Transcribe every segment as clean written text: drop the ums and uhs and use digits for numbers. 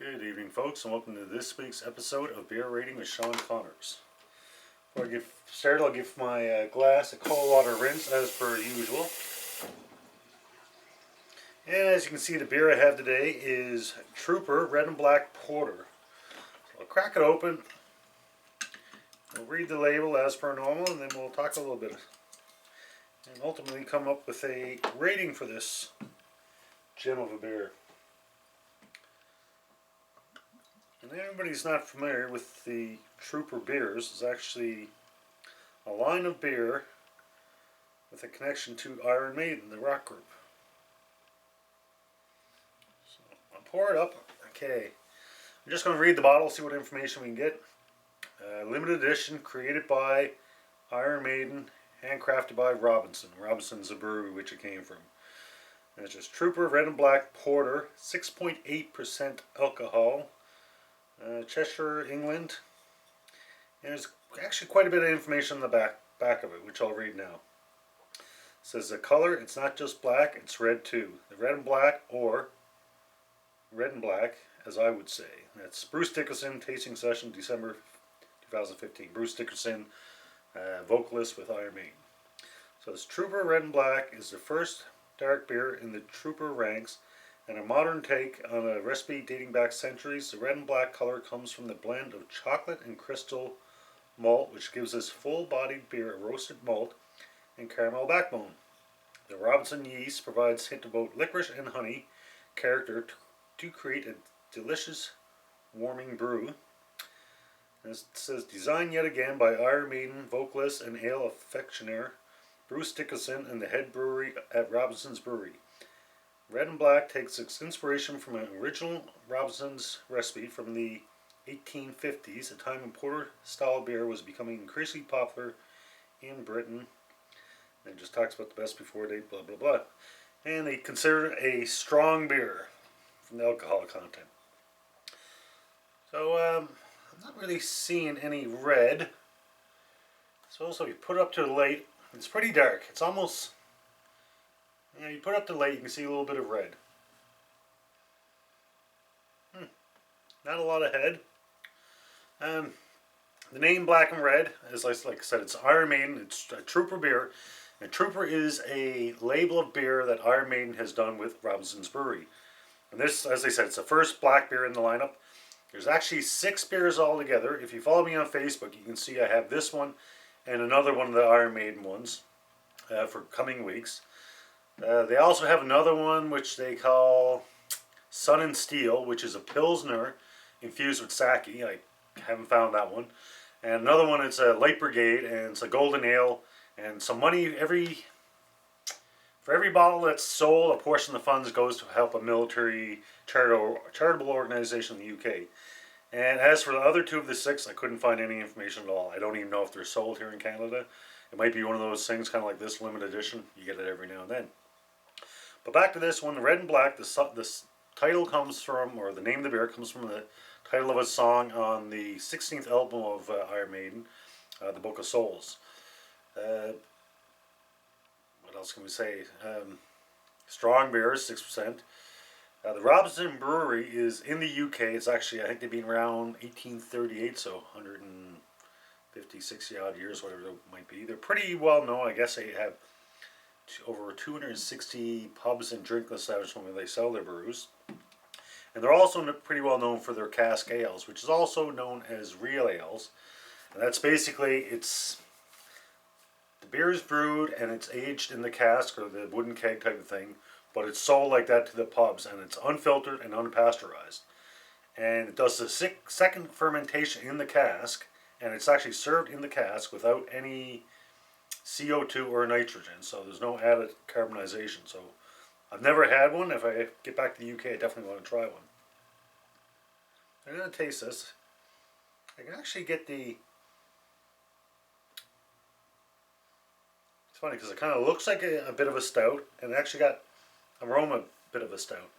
Good evening, folks, and welcome to this week's episode of Beer Rating with Sean Connors. Before I get started, I'll give my glass a cold water rinse as per usual. And as you can see, the beer I have today is Trooper Red and Black Porter. So I'll crack it open, we'll read the label as per normal, and then we'll talk a little bit and ultimately come up with a rating for this gem of a beer. And everybody's not familiar with the Trooper beers. It's actually a line of beer with a connection to Iron Maiden, the rock group. So I'll pour it up. Okay, I'm just going to read the bottle, see what information we can get. Limited edition, created by Iron Maiden, handcrafted by Robinsons Brewery, which it came from. And it's just Trooper Red and Black Porter, 6.8% alcohol. Cheshire, England, and there's actually quite a bit of information on the back of it, which I'll read now. It says the color, it's not just black, it's red too. The red and black, or red and black, as I would say. That's Bruce Dickinson, tasting session, December 2015. Bruce Dickinson, vocalist with Iron Maiden. So this Trooper Red and Black is the first dark beer in the Trooper ranks, and a modern take on a recipe dating back centuries. The red and black color comes from the blend of chocolate and crystal malt, which gives this full-bodied beer a roasted malt and caramel backbone. The Robinson yeast provides a hint of both licorice and honey character to create a delicious warming brew. And it says, designed yet again by Iron Maiden vocalist and ale affectioner Bruce Dickinson and the head brewery at Robinsons Brewery. Red and Black takes its inspiration from an original Robinsons recipe from the 1850s, a time when porter-style beer was becoming increasingly popular in Britain. And it just talks about the best before date, blah blah blah. And they consider it a strong beer from the alcohol content. So I'm not really seeing any red. So also, if you put it up to the light, it's pretty dark. It's almost... you put up the light, you can see a little bit of red. Not a lot of head. The name Black and Red, as like I said, it's Iron Maiden. It's a Trooper beer. And Trooper is a label of beer that Iron Maiden has done with Robinsons Brewery. And this, as I said, it's the first black beer in the lineup. There's actually 6 beers altogether. If you follow me on Facebook, you can see I have this one and another one of the Iron Maiden ones for coming weeks. They also have another one which they call Sun and Steel, which is a Pilsner infused with sake. I haven't found that one. And another one, it's a Light Brigade, and it's a Golden Ale. And some money, for every bottle that's sold, a portion of the funds goes to help a military charitable organization in the UK. And as for the other 2 of the 6, I couldn't find any information at all. I don't even know if they're sold here in Canada. It might be one of those things, kind of like this limited edition. You get it every now and then. But back to this one, the Red and Black, the title comes from, or the name of the beer comes from the title of a song on the 16th album of Iron Maiden, The Book of Souls. What else can we say? Strong beer, 6%. The Robinson Brewery is in the UK. It's actually, I think they've been around 1838, so 150, 60 odd years, whatever it might be. They're pretty well known. I guess they have over 260 pubs and drink establishments where they sell their brews. And they're also pretty well known for their cask ales, which is also known as real ales. And that's basically, the beer is brewed and it's aged in the cask or the wooden keg type of thing, but it's sold like that to the pubs, and it's unfiltered and unpasteurized. And it does the second fermentation in the cask, and it's actually served in the cask without any CO2 or nitrogen, so there's no added carbonization. So I've never had one. If I get back to the UK, I definitely want to try one. I'm going to taste this. I can actually get the... It's funny because it kind of looks like a bit of a stout, and it actually got aroma a bit of a stout.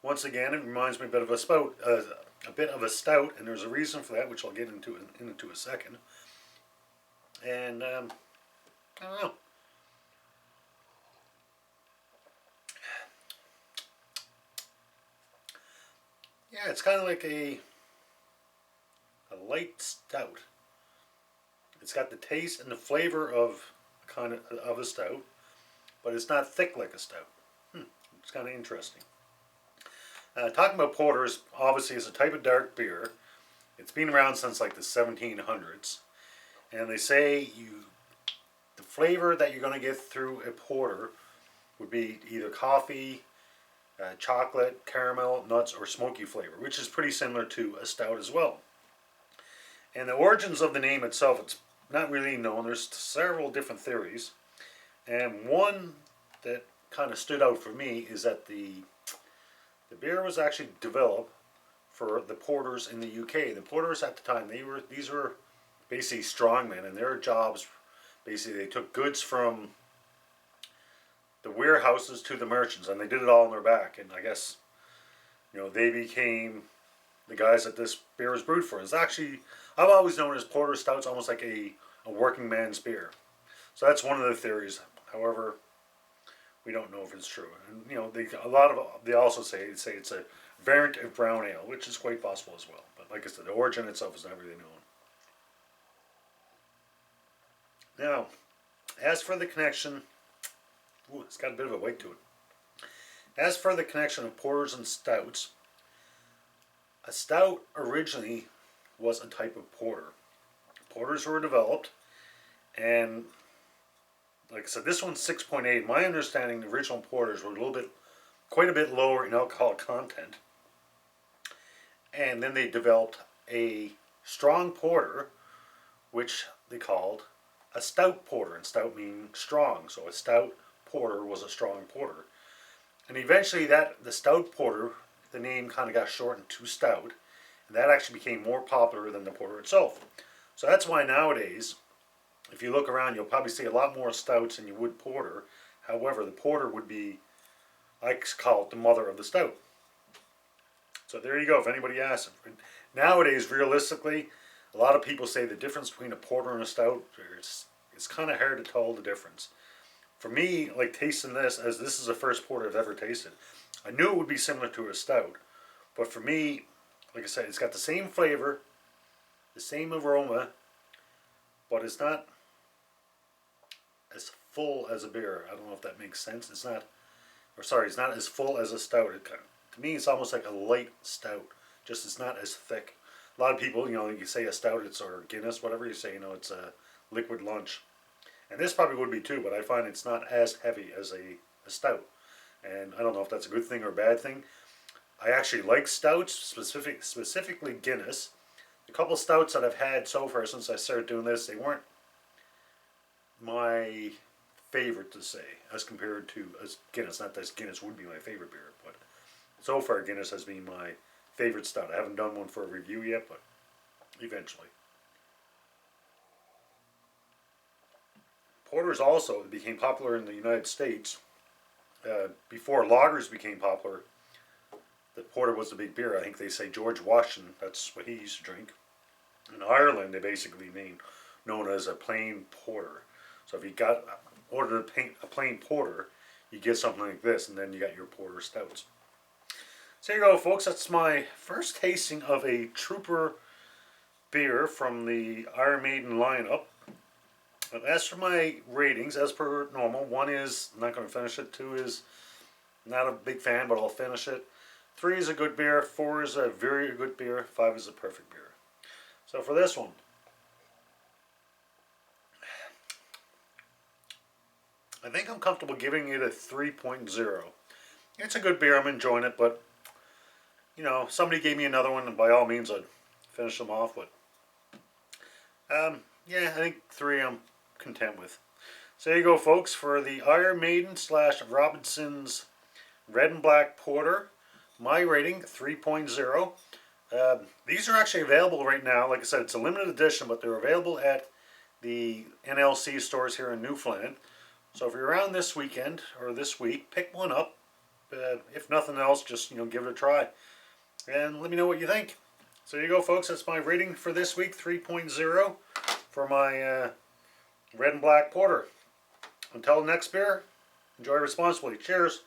Once again, it reminds me a bit of a stout, and there's a reason for that, which I'll get into a second. And I don't know. Yeah, it's kind of like a light stout. It's got the taste and the flavor of a stout, but it's not thick like a stout. It's kind of interesting. Talking about porters, obviously, it's a type of dark beer. It's been around since like the 1700s, and they say the flavor that you're going to get through a porter would be either coffee, chocolate, caramel, nuts, or smoky flavor, which is pretty similar to a stout as well. And the origins of the name itself, it's not really known. There's several different theories, and one that kind of stood out for me is that the beer was actually developed for the porters in the UK. The porters at the time, these were basically strongmen, and their jobs, basically, they took goods from the warehouses to the merchants, and they did it all on their back. And I guess, they became the guys that this beer is brewed for. It's actually, I've always known it as porter stouts, almost like a working man's beer. So that's one of the theories. However, we don't know if it's true. And they also say it's a variant of brown ale, which is quite possible as well. But like I said, the origin itself is not really known. Now, as for the connection, it's got a bit of a weight to it. As for the connection of porters and stouts, a stout originally was a type of porter. Porters were developed, and like I said, this one's 6.8. My understanding, the original porters were quite a bit lower in alcohol content. And then they developed a strong porter, which they called a stout porter, and stout meaning strong. So a stout porter was a strong porter. And eventually the stout porter, the name kind of got shortened to stout, and that actually became more popular than the porter itself. So that's why nowadays, if you look around, you'll probably see a lot more stouts than you would porter. However, the porter would be, I call it the mother of the stout. So there you go, if anybody asks. Nowadays, realistically, a lot of people say the difference between a porter and a stout, it's kind of hard to tell the difference. For me, like tasting this, as this is the first porter I've ever tasted, I knew it would be similar to a stout. But for me, like I said, it's got the same flavor, the same aroma, but it's not as full as a beer. I don't know if that makes sense. It's not as full as a stout. To me, it's almost like a light stout. Just it's not as thick. A lot of people, you say a stout, or Guinness, whatever you say, it's a liquid lunch. And this probably would be too, but I find it's not as heavy as a stout. And I don't know if that's a good thing or a bad thing. I actually like stouts, specifically Guinness. The couple stouts that I've had so far since I started doing this, they weren't my favorite to say as compared to Guinness. Not that Guinness would be my favorite beer, but so far Guinness has been my favorite stout. I haven't done one for a review yet, but eventually. Porters also became popular in the United States. Before lagers became popular, the porter was the big beer. I think they say George Washington, that's what he used to drink. In Ireland, they basically known as a plain porter. So if you ordered a plain porter, you get something like this, and then you got your porter stouts. So there you go, folks. That's my first tasting of a Trooper beer from the Iron Maiden lineup. But as for my ratings, as per normal, 1 is I'm not going to finish it. 2 is not a big fan, but I'll finish it. 3 is a good beer. 4 is a very good beer. 5 is a perfect beer. So for this one, I think I'm comfortable giving it a 3.0. It's a good beer. I'm enjoying it, but somebody gave me another one, and by all means, I'd finish them off. But yeah, I think 3 I'm content with. So there you go, folks, for the Iron Maiden / Robinsons Red and Black Porter. My rating, 3.0. These are actually available right now. Like I said, it's a limited edition, but they're available at the NLC stores here in Newfoundland. So if you're around this weekend or this week, pick one up. If nothing else, just give it a try. And let me know what you think. So there you go, folks. That's my rating for this week, 3.0 for my Red and Black Porter. Until the next beer, enjoy responsibly. Cheers.